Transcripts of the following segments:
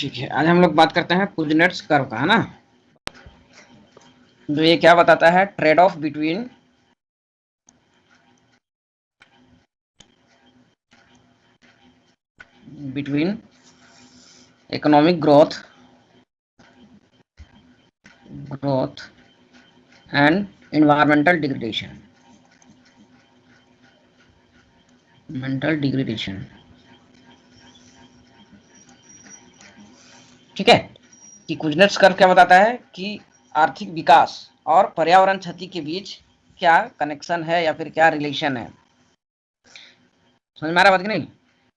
ठीक है, आज हम लोग बात करते हैं कुजनेट्स कर्व का, है ना। तो ये क्या बताता है, trade off between economic growth and environmental degradation. ठीक है, कि कुजनेट्स कर्व क्या बताता है कि आर्थिक विकास और पर्यावरण क्षति के बीच क्या कनेक्शन है या फिर क्या रिलेशन है। समझ में आ रहा बात कि नहीं?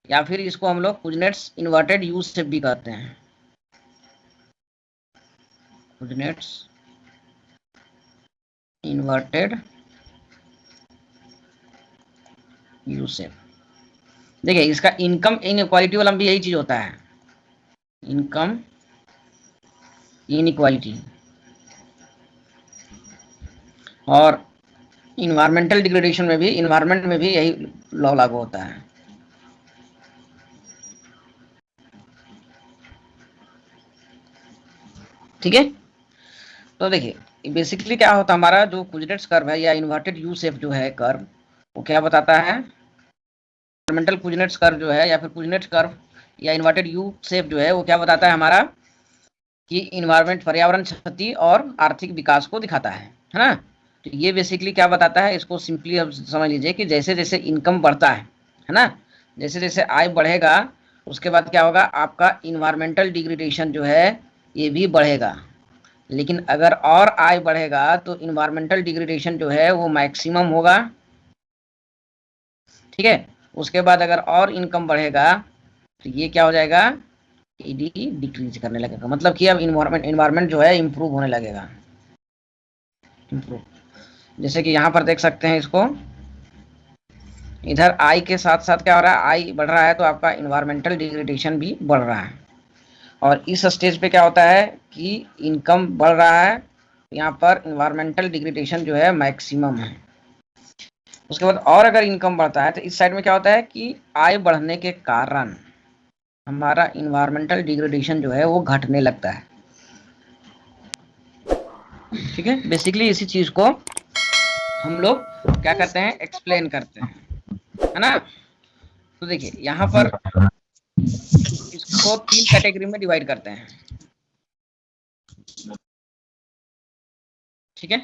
या फिर इसको हम लोग कुजनेट्स इन्वर्टेड यू शेप भी कहते हैं। Kuznets inverted U shape. देखिए, इसका इनकम इनइक्वालिटी वाला भी यही चीज होता है, इनकम इनइक्वालिटी। और इन्वायरमेंटल डिग्रेडेशन में भी, इन्वायरमेंट में भी यही लॉ लागू होता है। ठीक है, तो देखिए बेसिकली क्या होता है, हमारा जो कुजनेट्स कर्व है या इन्वर्टेड यू शेप जो है कर्व, वो क्या बताता है, इन्वायरमेंटल कुजनेट्स कर्व जो है या फिर कुजनेट्स कर्व या इन्वर्टेड यू शेप जो है वो क्या बताता है हमारा, कि इन्वायरमेंट पर्यावरण क्षति और आर्थिक विकास को दिखाता है ना। तो ये बेसिकली क्या बताता है, इसको सिंपली अब समझ लीजिए कि जैसे जैसे इनकम बढ़ता है ना, जैसे जैसे आय बढ़ेगा उसके बाद क्या होगा, आपका इन्वायरमेंटल डिग्रेडेशन जो है ये भी बढ़ेगा। लेकिन अगर और आय बढ़ेगा तो इन्वायरमेंटल डिग्रेडेशन जो है वो मैक्सिमम होगा। ठीक है, उसके बाद अगर और इनकम बढ़ेगा तो ये क्या हो जाएगा, ईडी डिक्रीज करने लगेगा, मतलब कि अब इन्वायरमेंट जो है इंप्रूव होने लगेगा। इंप्रूव, जैसे कि यहाँ पर देख सकते हैं इसको, इधर आई के साथ साथ क्या हो रहा है, आई बढ़ रहा है तो आपका इन्वायरमेंटल डिग्रेडेशन भी बढ़ रहा है। और इस स्टेज पे क्या होता है कि इनकम बढ़ रहा है, यहाँ पर इन्वायरमेंटल डिग्रेडेशन जो है मैक्सिमम है। उसके बाद और अगर इनकम बढ़ता है तो इस साइड में क्या होता है कि आय बढ़ने के कारण हमारा इन्वायरमेंटल डिग्रेडेशन जो है वो घटने लगता है। ठीक है, बेसिकली इसी चीज को हम लोग क्या करते हैं, एक्सप्लेन करते हैं, है ना। तो देखिए यहाँ पर इसको 3 कैटेगरी में डिवाइड करते हैं। ठीक है,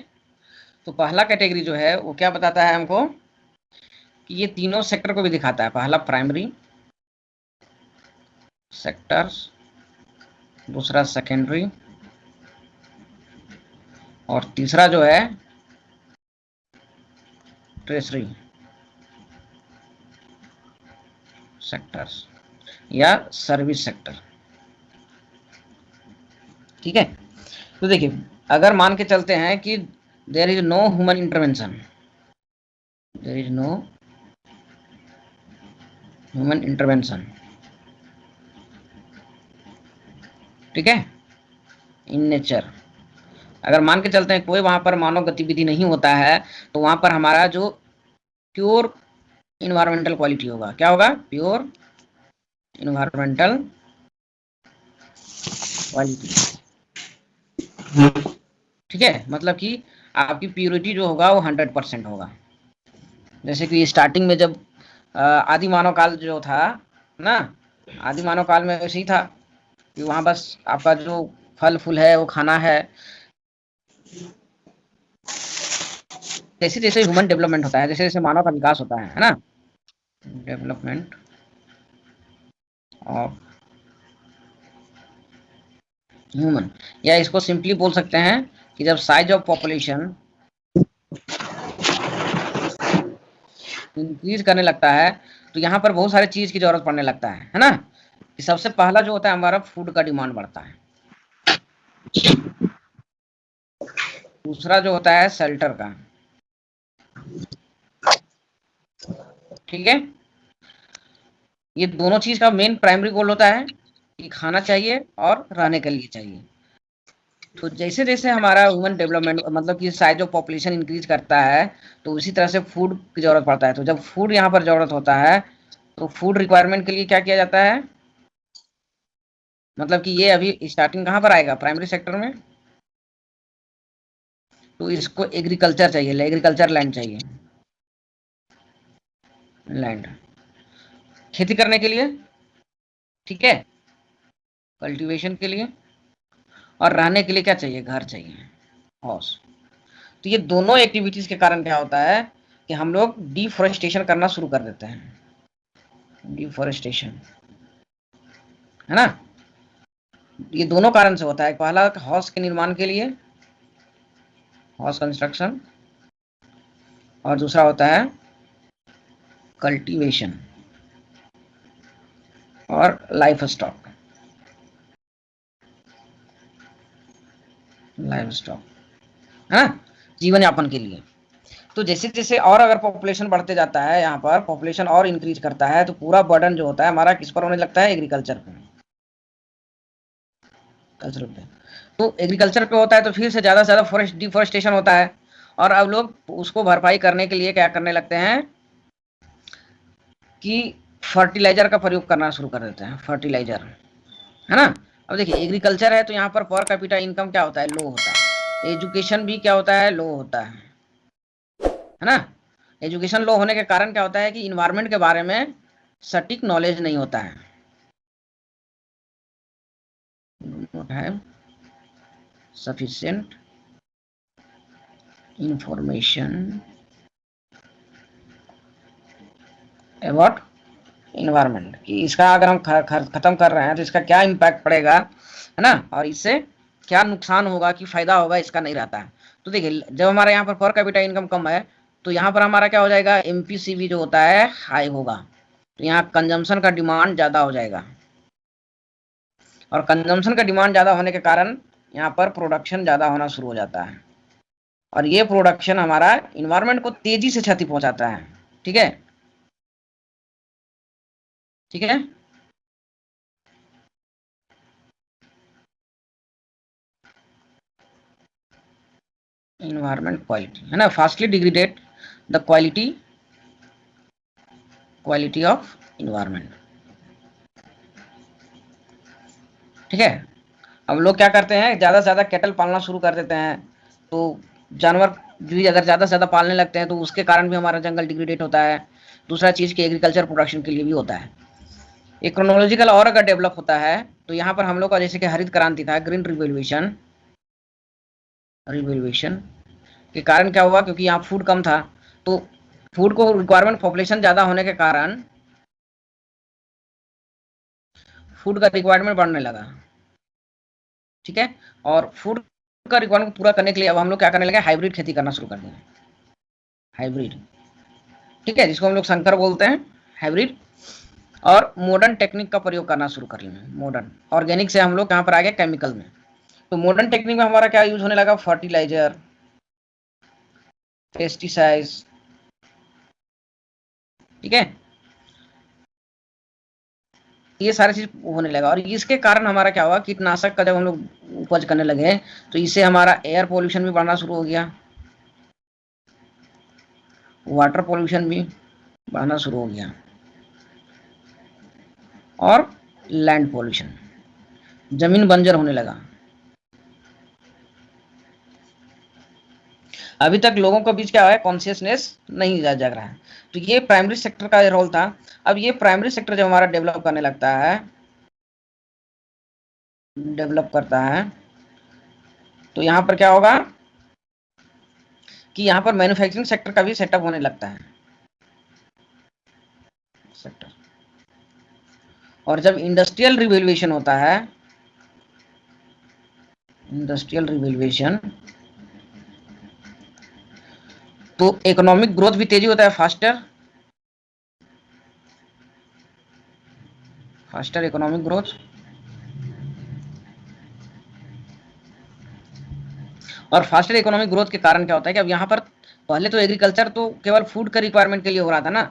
तो पहला कैटेगरी जो है वो क्या बताता है हमको, कि ये तीनों सेक्टर को भी दिखाता है। पहला प्राइमरी सेक्टर्स, दूसरा सेकेंडरी, और तीसरा जो है ट्रेसरी सेक्टर्स या सर्विस सेक्टर। ठीक है, तो देखिए अगर मान के चलते हैं कि there is no human intervention, there is no human intervention, ठीक है, इन नेचर, अगर मान के चलते हैं कोई वहां पर मानव गतिविधि नहीं होता है तो वहां पर हमारा जो प्योर इन्वायरमेंटल क्वालिटी होगा, क्या होगा, प्योर इन्वायरमेंटल क्वालिटी। ठीक है, मतलब कि आपकी प्योरिटी जो होगा वो 100% होगा। जैसे कि स्टार्टिंग में जब आदि मानव काल जो था ना, आदि मानव काल में ऐसे ही था कि वहां बस आपका जो फल फूल है वो खाना है। जैसे जैसे ह्यूमन डेवलपमेंट होता है, जैसे जैसे मानव का विकास होता है ना, डेवलपमेंट ऑफ ह्यूमन, या इसको सिंपली बोल सकते हैं कि जब साइज ऑफ पॉपुलेशन इंक्रीज करने लगता है तो यहाँ पर बहुत सारी चीज की जरूरत पड़ने लगता है ना। कि सबसे पहला जो होता है हमारा फूड का डिमांड बढ़ता है, दूसरा जो होता है शेल्टर का। ठीक है, ये दोनों चीज का मेन प्राइमरी गोल होता है कि खाना चाहिए और रहने के लिए चाहिए। तो जैसे जैसे हमारा ह्यूमन डेवलपमेंट मतलब कि साइज ऑफ पॉपुलेशन इंक्रीज करता है तो उसी तरह से फूड की जरूरत पड़ता है। तो जब फूड यहाँ पर जरूरत होता है तो फूड रिक्वायरमेंट के लिए क्या किया जाता है, मतलब कि ये अभी स्टार्टिंग कहाँ पर आएगा, प्राइमरी सेक्टर में। तो इसको एग्रीकल्चर चाहिए, एग्रीकल्चर लैंड चाहिए, लैंड खेती करने के लिए, ठीक है, कल्टीवेशन के लिए, और रहने के लिए क्या चाहिए, घर चाहिए, हाउस। तो ये दोनों एक्टिविटीज के कारण क्या होता है कि हम लोग डिफोरेस्टेशन करना शुरू कर देते हैं, डिफोरेस्टेशन, है ना। ये दोनों कारण से होता है, पहला हाउस के निर्माण के लिए, हाउस कंस्ट्रक्शन, और दूसरा होता है कल्टीवेशन और लाइफ स्टॉक, लाइफ स्टॉक, है ना, जीवन यापन के लिए। तो जैसे जैसे और अगर पॉपुलेशन बढ़ते जाता है, यहाँ पर पॉपुलेशन और इंक्रीज करता है, तो पूरा बर्डन जो होता है हमारा किस पर होने लगता है, एग्रीकल्चर पे, कल्चर पे। तो एग्रीकल्चर पे होता है तो फिर से ज्यादा फॉरेस्ट डिफोरेस्टेशन होता है, और अब लोग उसको भरपाई करने के लिए क्या करने लगते हैं कि फर्टिलाइजर का प्रयोग करना शुरू कर देते हैं, फर्टिलाइजर, है ना। अब देखिए एग्रीकल्चर है तो यहाँ पर कैपिटा इनकम क्या होता है, लो होता है, एजुकेशन भी क्या होता है, लो होता है ना। एजुकेशन लो होने के कारण क्या होता है कि इन्वायरमेंट के बारे में सटीक नॉलेज नहीं होता है, not have sufficient information about environment, कि इसका अगर हम खत्म कर रहे हैं तो इसका क्या इम्पैक्ट पड़ेगा, है ना, और इससे क्या नुकसान होगा कि फायदा होगा, इसका नहीं रहता है। तो देखिए जब हमारे यहाँ पर कैपिटा इनकम कम है तो यहाँ पर हमारा क्या हो जाएगा, एमपीसीबी जो होता है हाई होगा, तो यहाँ कंजम्पशन का डिमांड ज़्यादा हो जाएगा, और कंजम्पशन का डिमांड ज़्यादा होने के कारण यहाँ पर प्रोडक्शन ज़्यादा होना शुरू हो जाता है, और ये प्रोडक्शन हमारा इन्वायरमेंट को तेजी से क्षति पहुंचाता है, ठीक है, ठीक है। इन्वायरमेंट क्वालिटी, है ना, fastly degraded the quality of environment, ठीक है। अब लोग क्या करते हैं, ज़्यादा से ज़्यादा कैटल पालना शुरू कर देते हैं, तो जानवर भी अगर ज़्यादा से ज़्यादा पालने लगते हैं तो उसके कारण भी हमारा जंगल डिग्रेडेट होता है। दूसरा चीज़ की एग्रीकल्चर प्रोडक्शन के लिए भी होता है। एक क्रोनोलॉजिकल और अगर डेवलप होता है तो यहाँ पर हम लोग का जैसे कि हरित क्रांति था, ग्रीन रिवोल्यूशन, रिवोल्यूशन के कारण क्या हुआ, क्योंकि यहाँ फूड कम था, तो फूड को रिक्वायरमेंट पॉपुलेशन ज़्यादा होने के कारण फूड का रिक्वायरमेंट बढ़ने लगा, ठीक है। और फूड का रिक्वायरमेंट पूरा करने के लिए अब हम लोग क्या करने लगे, हाइब्रिड खेती करना शुरू कर दिया, हाइब्रिड, ठीक है, जिसको हम लोग संकर बोलते हैं, हाइब्रिड। और मॉडर्न टेक्निक का प्रयोग करना शुरू कर लिया, मॉडर्न, ऑर्गेनिक से हम लोग कहाँ पर आ गए, केमिकल में। तो मॉडर्न टेक्निक में हमारा क्या यूज होने लगा, फर्टिलाइजर, पेस्टिसाइड्स, ठीक है, ये सारी चीज होने लगा। और इसके कारण हमारा क्या हुआ, कीटनाशक का जब हम लोग उपज करने लगे तो इससे हमारा एयर पोल्यूशन भी बढ़ना शुरू हो गया, वाटर पोल्यूशन भी बढ़ना शुरू हो गया, और लैंड पोल्यूशन, जमीन बंजर होने लगा। अभी तक लोगों के बीच क्या है, कॉन्शियसनेस नहीं जग रहा है। तो ये प्राइमरी सेक्टर का रोल था। अब ये प्राइमरी सेक्टर जब हमारा डेवलप करने लगता है, डेवलप करता है, तो यहाँ पर क्या होगा कि यहाँ पर मैन्युफैक्चरिंग सेक्टर का भी सेटअप होने लगता है, सेक्टर। और जब इंडस्ट्रियल रिवोल्यूशन होता है, इंडस्ट्रियल रिवोल्यूशन, तो इकोनॉमिक ग्रोथ भी तेजी होता है, फास्टर, फास्टर इकोनॉमिक ग्रोथ। और फास्टर इकोनॉमिक ग्रोथ के कारण क्या होता है कि अब यहाँ पर पहले तो एग्रीकल्चर तो केवल फूड का रिक्वायरमेंट के लिए हो रहा था ना,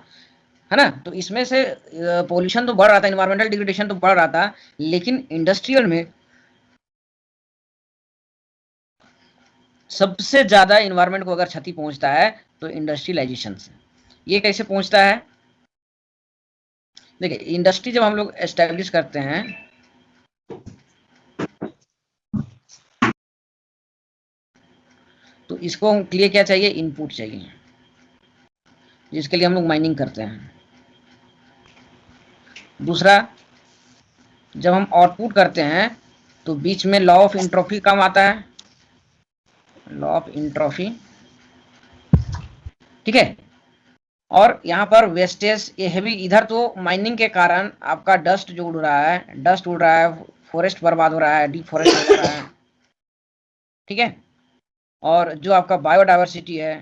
है ना, तो इसमें से पोल्यूशन तो बढ़ रहा था, इन्वायरमेंटल डिग्रेडेशन तो बढ़ रहा था, लेकिन इंडस्ट्रियल में सबसे ज्यादा इन्वायरमेंट को अगर क्षति पहुंचता है तो इंडस्ट्रियलाइजेशन से। ये कैसे पहुंचता है, देखिए इंडस्ट्री जब हम लोग एस्टेब्लिश करते हैं तो इसको के लिए क्या चाहिए, इनपुट चाहिए, जिसके लिए हम लोग माइनिंग करते हैं। दूसरा, जब हम आउटपुट करते हैं तो बीच में लॉ ऑफ इंट्रोफी कम आता है, लॉ ऑफ इंट्रोफी, ठीक है। और यहाँ पर वेस्टेज ये हैवी, इधर तो माइनिंग के कारण आपका डस्ट जो उड़ रहा है, डस्ट उड़ रहा है, फॉरेस्ट बर्बाद हो रहा है, डिफॉरेस्ट हो रहा है, ठीक है। और जो आपका बायोडाइवर्सिटी है,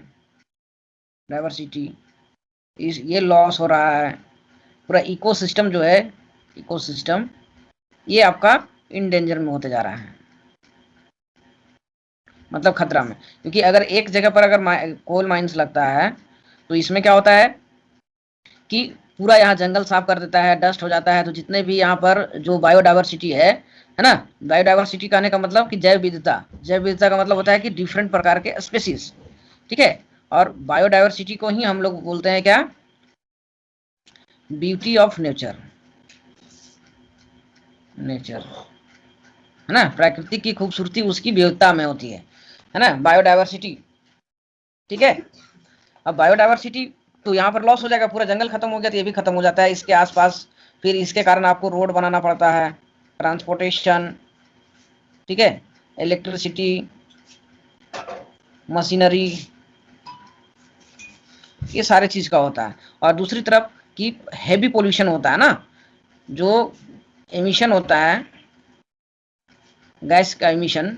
डाइवर्सिटी, ये लॉस हो रहा है, पूरा इकोसिस्टम जो है, इकोसिस्टम ये आपका इन डेंजर में होते जा रहा है, मतलब खतरा में। क्योंकि अगर एक जगह पर अगर कोल माइंस लगता है तो इसमें क्या होता है कि पूरा यहाँ जंगल साफ कर देता है, डस्ट हो जाता है, तो जितने भी यहाँ पर जो बायोडाइवर्सिटी है ना, बायोडाइवर्सिटी कहने का मतलब कि जैव विविधता, जैव विविधता का मतलब होता है कि डिफरेंट प्रकार के स्पेसीज, ठीक है। और बायोडाइवर्सिटी को ही हम लोग बोलते हैं क्या, ब्यूटी ऑफ नेचर, नेचर है ना, प्रकृति की खूबसूरती उसकी विविधता में होती है ना, बायोडाइवर्सिटी, ठीक है। अब बायोडाइवर्सिटी तो यहाँ पर लॉस हो जाएगा, पूरा जंगल खत्म हो गया तो ये भी खत्म हो जाता है इसके आसपास, फिर इसके कारण आपको रोड बनाना पड़ता है, ट्रांसपोर्टेशन, ठीक है, इलेक्ट्रिसिटी, मशीनरी, ये सारे चीज का होता है। और दूसरी तरफ कि हैवी पोल्यूशन होता है ना, जो एमिशन होता है, गैस का एमिशन,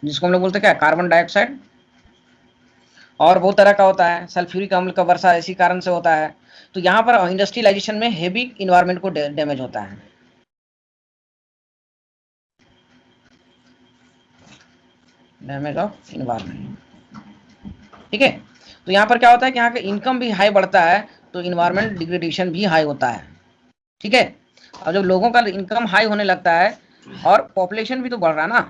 जिसको हम लोग बोलते हैं क्या, कार्बन डाइऑक्साइड, और बहुत तरह का होता है, सल्फ्यूरिक अम्ल का वर्षा इसी कारण से होता है। तो यहाँ पर इंडस्ट्रियलाइजेशन में हेवी इन्वायरमेंट को डैमेज होता है, डैमेज ऑफ इन्वायरमेंट, ठीक है। तो यहाँ पर क्या होता है कि यहाँ का इनकम भी हाई बढ़ता है तो इन्वायरमेंट डिग्रेडेशन भी हाई होता है, ठीक है। और जब लोगों का इनकम हाई होने लगता है और पॉपुलेशन भी तो बढ़ रहा है ना,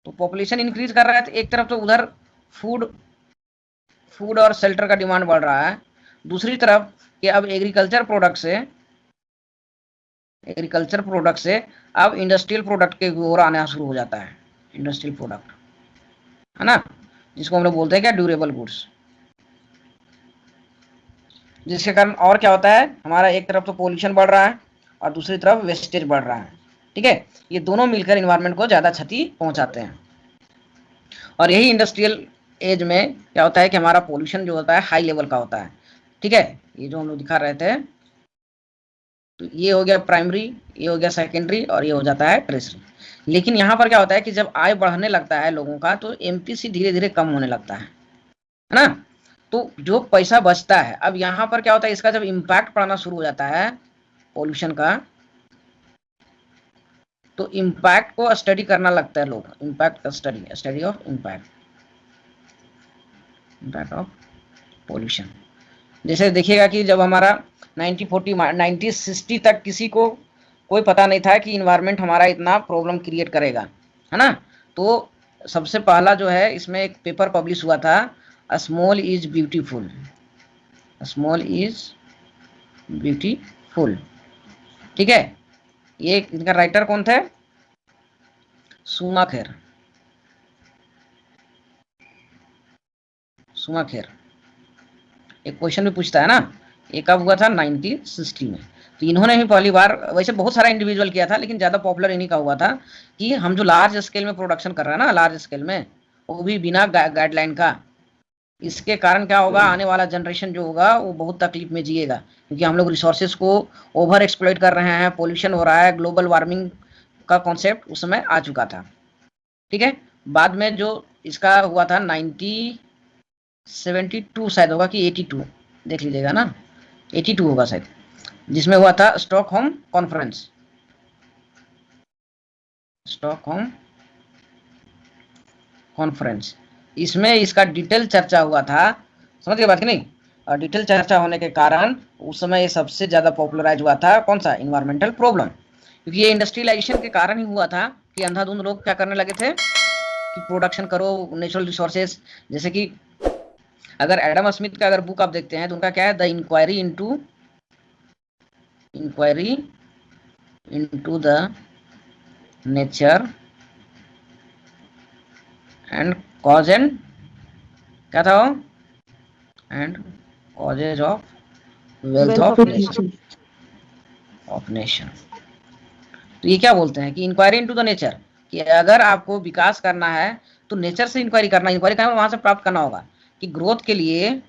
तो पॉपुलेशन इंक्रीज कर रहा है तो एक तरफ तो उधर फूड फूड और शेल्टर का डिमांड बढ़ रहा है, दूसरी तरफ कि अब एग्रीकल्चर प्रोडक्ट से अब इंडस्ट्रियल प्रोडक्ट के ओर आना शुरू हो जाता है, इंडस्ट्रियल प्रोडक्ट है ना, जिसको हम लोग बोलते हैं क्या, ड्यूरेबल गुड्स। जिसके कारण और क्या होता है, हमारा एक तरफ तो पोल्यूशन बढ़ रहा है और दूसरी तरफ वेस्टेज बढ़ रहा है, ठीक है। ये दोनों मिलकर इन्वायरमेंट को ज्यादा क्षति पहुंचाते हैं। और यही इंडस्ट्रियल एज में क्या होता है कि हमारा पोल्यूशन जो होता है हाई लेवल का होता है, ठीक है। ये जो हम लोग दिखा रहे थे, तो ये हो गया प्राइमरी, ये हो गया सेकेंडरी, और ये हो जाता है ट्रेसरी। लेकिन यहाँ पर क्या होता है कि जब आय बढ़ने लगता है लोगों का तो एमपीसी धीरे धीरे कम होने लगता है ना। तो जो पैसा बचता है, अब यहाँ पर क्या होता है, इसका जब इम्पैक्ट पड़ना शुरू हो जाता है पोल्यूशन का, तो इम्पैक्ट को स्टडी करना लगता है लोग, impact study, study of impact, impact of pollution. जैसे देखिएगा कि जब हमारा 1940 1960 तक किसी को कोई पता नहीं था कि इन्वायरमेंट हमारा इतना प्रॉब्लम क्रिएट करेगा, है ना। तो सबसे पहला जो है इसमें एक पेपर पब्लिश हुआ था, small is beautiful, small is beautiful, ठीक है। ये इनका राइटर कौन थे, शूमाखेर, शूमाखेर। एक क्वेश्चन भी पूछता है ना, ये कब हुआ था, 1960 में। तो इन्होंने ही पहली बार, वैसे बहुत सारा इंडिविजुअल किया था लेकिन ज़्यादा पॉपुलर इन्हीं का हुआ था, कि हम जो लार्ज स्केल में प्रोडक्शन कर रहे हैं ना, लार्ज स्केल में, वो भी बिना गाइडलाइन का, इसके कारण क्या होगा, आने वाला जनरेशन जो होगा वो बहुत तकलीफ में जिएगा, क्योंकि हम लोग रिसोर्सेज को ओवर एक्सप्लॉइट कर रहे हैं, पोल्यूशन हो रहा है, ग्लोबल वार्मिंग का कॉन्सेप्ट उस समय आ चुका था, ठीक है। बाद में जो इसका हुआ था 1972 शायद होगा कि 82, देख लीजिएगा ना, 82 होगा शायद, जिसमें हुआ था स्टॉकहोम कॉन्फ्रेंस, स्टॉकहोम कॉन्फ्रेंस। इसमें इसका डिटेल चर्चा हुआ था, समझ गए बात कि नहीं। और डिटेल चर्चा होने के कारण उस समय ये सबसे ज़्यादा पॉपुलराइज हुआ था, कौन सा, इन्वायरमेंटल प्रॉब्लम। क्योंकि ये इंडस्ट्रियलाइजेशन के कारण ही हुआ था कि अंधाधुंध लोग क्या करने लगे थे कि प्रोडक्शन करो नेचुरल रिसोर्सेज। जैसे कि अगर एडम स्मिथ का अगर बुक आप देखते हैं तो उनका क्या है, the inquiry into the nature and cause and क्या था वो, and causes of wealth Wealth of of nation, nation. of nation। तो ये क्या बोलते हैं कि इंक्वायरी इनटू द नेचर, कि अगर आपको विकास करना है तो नेचर से इंक्वायरी करना, इंक्वायरी करना वहां से प्राप्त करना होगा कि ग्रोथ के लिए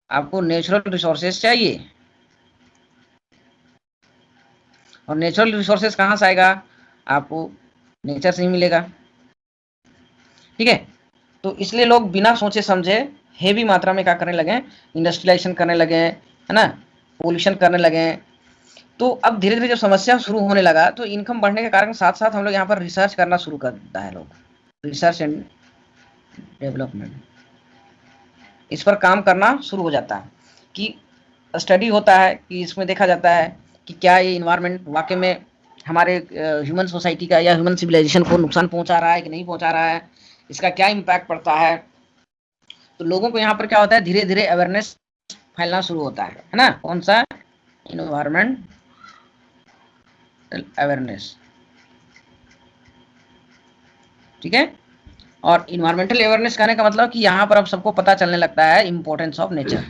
आपको नेचुरल रिसोर्सेज चाहिए, और नेचुरल रिसोर्सेज कहाँ से आएगा, आपको नेचर से ही मिलेगा। ठीक है, तो इसलिए लोग बिना सोचे समझे हेवी मात्रा में क्या करने लगे, इंडस्ट्रियलाइजेशन करने लगे, है ना, पोल्यूशन करने लगे। तो अब धीरे धीरे जब समस्या शुरू होने लगा तो इनकम बढ़ने के कारण साथ साथ हम लोग यहाँ पर रिसर्च करना शुरू करता है, लोग रिसर्च एंड डेवलपमेंट, इस पर काम करना शुरू हो जाता है कि स्टडी होता है कि इसमें देखा जाता है कि क्या ये इन्वायरमेंट वाकई में हमारे ह्यूमन सोसाइटी का या ह्यूमन सिविलाइजेशन को नुकसान पहुंचा रहा है कि नहीं पहुंचा रहा है, इसका क्या इम्पैक्ट पड़ता है। तो लोगों को यहाँ पर क्या होता है, धीरे धीरे अवेयरनेस फैलना शुरू होता है ना, कौन सा, इन्वायरमेंट अवेयरनेस। ठीक है, और इन्वायरमेंटल अवेयरनेस कहने का मतलब कि यहाँ पर अब सबको पता चलने लगता है importance of nature,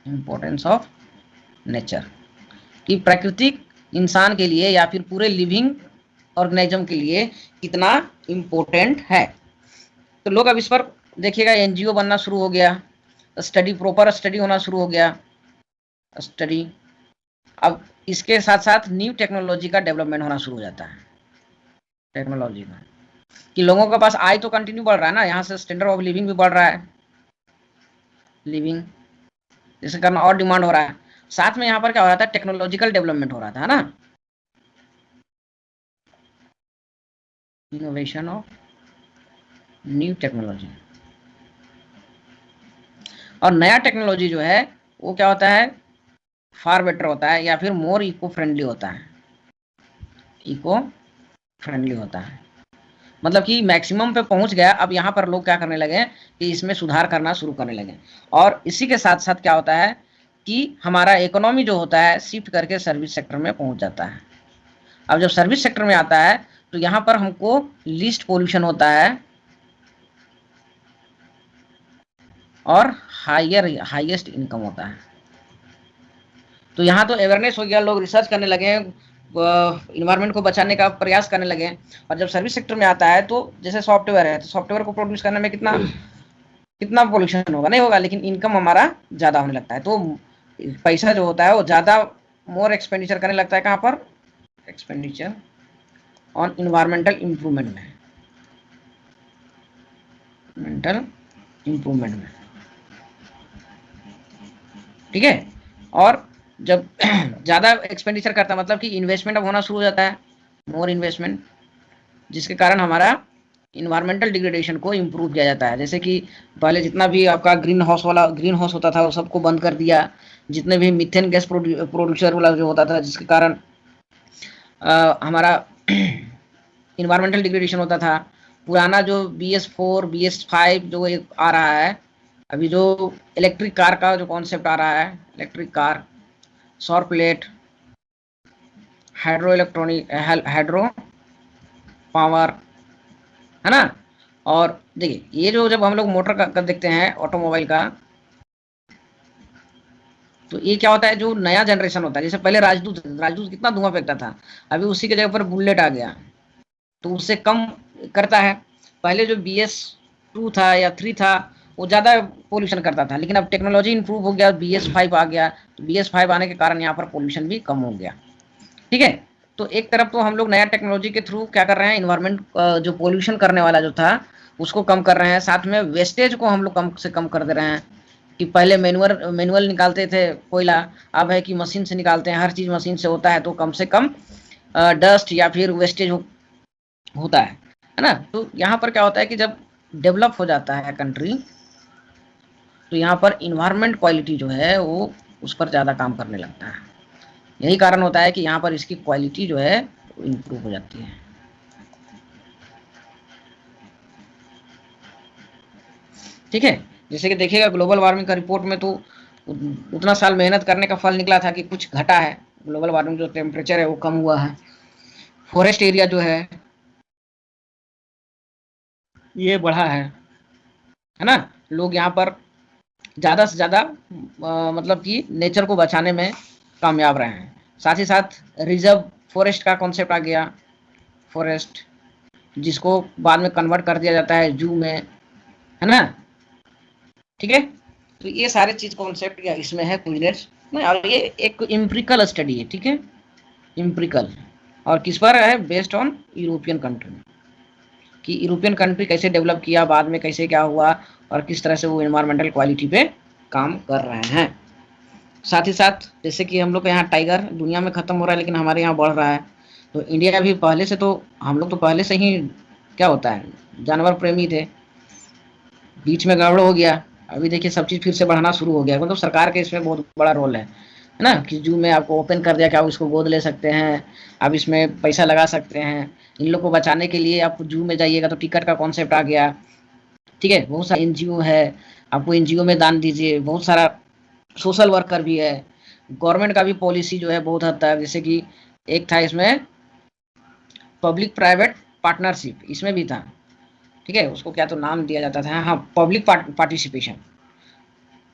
importance of nature, कि प्राकृतिक इंसान के लिए या फिर पूरे लिविंग ऑर्गेनिज्म के लिए कितना इम्पोर्टेंट है। तो लोग अब इस पर देखिएगा एनजीओ बनना शुरू हो गया, स्टडी, प्रॉपर स्टडी होना शुरू हो गया, स्टडी। अब इसके साथ साथ न्यू टेक्नोलॉजी का डेवलपमेंट होना शुरू हो जाता है, टेक्नोलॉजी का, कि लोगों के पास आय तो कंटिन्यू बढ़ रहा है ना, यहाँ से स्टैंडर्ड ऑफ लिविंग भी बढ़ रहा है, लिविंग जैसे करना और डिमांड हो रहा है। साथ में यहाँ पर क्या हो रहा था, टेक्नोलॉजिकल डेवलपमेंट हो रहा था, है ना, इनोवेशन ऑफ न्यू टेक्नोलॉजी। और नया टेक्नोलॉजी जो है वो क्या होता है, फार बेटर होता है या फिर मोर इको फ्रेंडली होता है, इको फ्रेंडली होता है, मतलब कि मैक्सिमम पे पहुंच गया। अब यहाँ पर लोग क्या करने लगे कि इसमें सुधार करना शुरू करने लगे, और इसी के साथ साथ क्या होता है कि हमारा इकोनॉमी जो होता है शिफ्ट करके सर्विस सेक्टर में पहुंच जाता है। अब जब सर्विस सेक्टर में आता है तो यहाँ पर हमको लीस्ट पोल्यूशन होता है और हाईएस्ट इनकम होता है। तो यहाँ तो अवेयरनेस हो गया, लोग रिसर्च करने लगे, इन्वायरमेंट को बचाने का प्रयास करने लगे। और जब सर्विस सेक्टर में आता है तो जैसे सॉफ्टवेयर है, तो सॉफ्टवेयर को प्रोड्यूस करने में कितना कितना पोल्यूशन होगा, नहीं होगा, लेकिन इनकम हमारा ज़्यादा होने लगता है। तो पैसा जो होता है वो ज़्यादा मोर एक्सपेंडिचर करने लगता है, कहाँ पर, एक्सपेंडिचर ऑन इन्वायरमेंटल इम्प्रूवमेंट में, मेंटल इम्प्रूवमेंट में। ठीक है, और जब ज़्यादा एक्सपेंडिचर करता है मतलब कि इन्वेस्टमेंट अब होना शुरू हो जाता है, मोर इन्वेस्टमेंट, जिसके कारण हमारा इन्वायरमेंटल डिग्रेडेशन को इम्प्रूव किया जाता है। जैसे कि पहले जितना भी आपका ग्रीन हाउस होता था वो सबको बंद कर दिया, जितने भी मीथेन गैस प्रोड्यूसर वाला जो होता था जिसके कारण हमारा इन्वायरमेंटल डिग्रेडेशन होता था। पुराना जो BS4 BS5 जो एक आ रहा है अभी, जो इलेक्ट्रिक कार का जो कॉन्सेप्ट आ रहा है, इलेक्ट्रिक कार, सौर प्लेट, हाइड्रो पावर, है ना। और देखिए ये जो जब हम लोग मोटर का देखते हैं ऑटोमोबाइल का, तो ये क्या होता है, जो नया जनरेशन होता है, जैसे पहले राजदूत कितना धुआं फेंकता था, अभी उसी के जगह पर बुलेट आ गया तो उससे कम करता है। पहले जो BS2 था या 3 था वो ज़्यादा पोल्यूशन करता था, लेकिन अब टेक्नोलॉजी इंप्रूव हो गया, BS5 आ गया, तो BS5 आने के कारण यहाँ पर पोल्यूशन भी कम हो गया। ठीक है, तो एक तरफ तो हम लोग नया टेक्नोलॉजी के थ्रू क्या कर रहे हैं, इन्वायरमेंट जो पोल्यूशन करने वाला जो था उसको कम कर रहे हैं, साथ में वेस्टेज को हम लोग कम से कम कर दे रहे हैं। कि पहले मैनुअल निकालते थे कोयला, अब है कि मशीन से निकालते हैं, हर चीज़ मशीन से होता है, तो कम से कम डस्ट या फिर वेस्टेज होता है ना। तो यहाँ पर क्या होता है कि जब डेवलप हो जाता है कंट्री तो यहाँ पर इन्वायरमेंट क्वालिटी जो है वो उस पर ज़्यादा काम करने लगता है। यही कारण होता है कि यहाँ पर इसकी क्वालिटी जो है वो इम्प्रूव हो जाती है। ठीक है, जैसे कि देखिएगा ग्लोबल वार्मिंग का रिपोर्ट में तो उतना साल मेहनत करने का फल निकला था कि कुछ घटा है, ग्लोबल वार्मिंग जो टेम्परेचर है वो कम हुआ है। फॉरेस्ट एरिया जो है ये बढ़ा है ना। लोग यहाँ पर ज़्यादा से ज़्यादा मतलब कि नेचर को बचाने में कामयाब रहे हैं। साथ ही साथ रिजर्व फॉरेस्ट का कॉन्सेप्ट आ गया। फॉरेस्ट जिसको बाद में कन्वर्ट कर दिया जाता है जू में, है ना। ठीक है, तो ये सारे चीज कॉन्सेप्ट इसमें है क्विनेट्स में, और ये एक इम्प्रिकल स्टडी है। ठीक है, इम्प्रिकल, और किस पर है, बेस्ड ऑन यूरोपियन कंट्री, कि यूरोपियन कंट्री कैसे डेवलप किया, बाद में कैसे क्या हुआ, और किस तरह से वो एनवायरमेंटल क्वालिटी पे काम कर रहे हैं। साथ ही साथ जैसे कि हम लोग के यहाँ टाइगर दुनिया में खत्म हो रहा है, लेकिन हमारे यहाँ बढ़ रहा है। तो इंडिया भी पहले से, तो हम लोग तो पहले से ही क्या होता है, जानवर प्रेमी थे। बीच में गड़बड़ हो गया, अभी देखिए सब चीज़ फिर से बढ़ना शुरू हो गया। मतलब सरकार के इसमें बहुत बड़ा रोल है ना, कि जू में आपको ओपन कर दिया कि आप इसको गोद ले सकते हैं, आप इसमें पैसा लगा सकते हैं। इन लोग को बचाने के लिए आप जू में जाइएगा तो टिकट का कॉन्सेप्ट आ गया। ठीक है, बहुत सारा एनजीओ है, आपको एनजीओ में दान दीजिए। बहुत सारा सोशल वर्कर भी है। गवर्नमेंट का भी पॉलिसी जो है बहुत हद तक, जैसे कि एक था इसमें पब्लिक प्राइवेट पार्टनरशिप, इसमें भी था। ठीक है, उसको क्या तो नाम दिया जाता था, हाँ, public participation,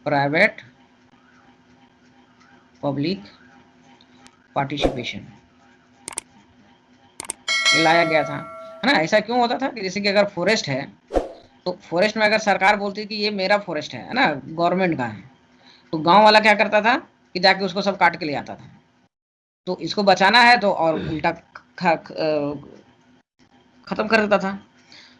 private public participation लाया गया था, है ना। ऐसा क्यों होता था कि जैसे कि अगर फॉरेस्ट है तो फॉरेस्ट में अगर सरकार बोलती कि ये मेरा फॉरेस्ट है ना, गवर्नमेंट का है, तो गांव वाला क्या करता था कि जाके उसको सब काट के ले आता था। तो इसको बचाना है तो और उल्टा खत्म कर देता था।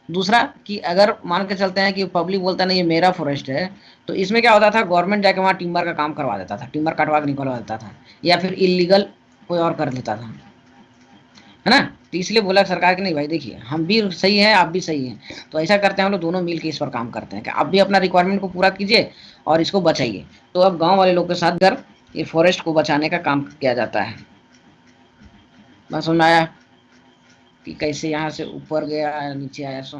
दूसरा कि अगर मान के चलते हैं कि पब्लिक बोलता नहीं ये मेरा फॉरेस्ट है, तो इसमें क्या होता था, गवर्नमेंट जाके वहाँ टिम्बर का काम करवा देता था, टिम्बर कटवा के निकलवा देता था, या फिर इलीगल कोई और कर देता था, है ना। तो इसलिए बोला सरकार की नहीं भाई, देखिए हम भी सही हैं, आप भी सही हैं, तो ऐसा करते हैं हम लोग दोनों मिल के इस पर काम करते हैं कि आप भी अपना रिक्वायरमेंट को पूरा कीजिए और इसको बचाइए। तो अब गाँव वाले लोग के साथ घर ये फॉरेस्ट को बचाने का काम किया जाता है। बस समझ में आया कि कैसे यहाँ से ऊपर गया नीचे आया। सो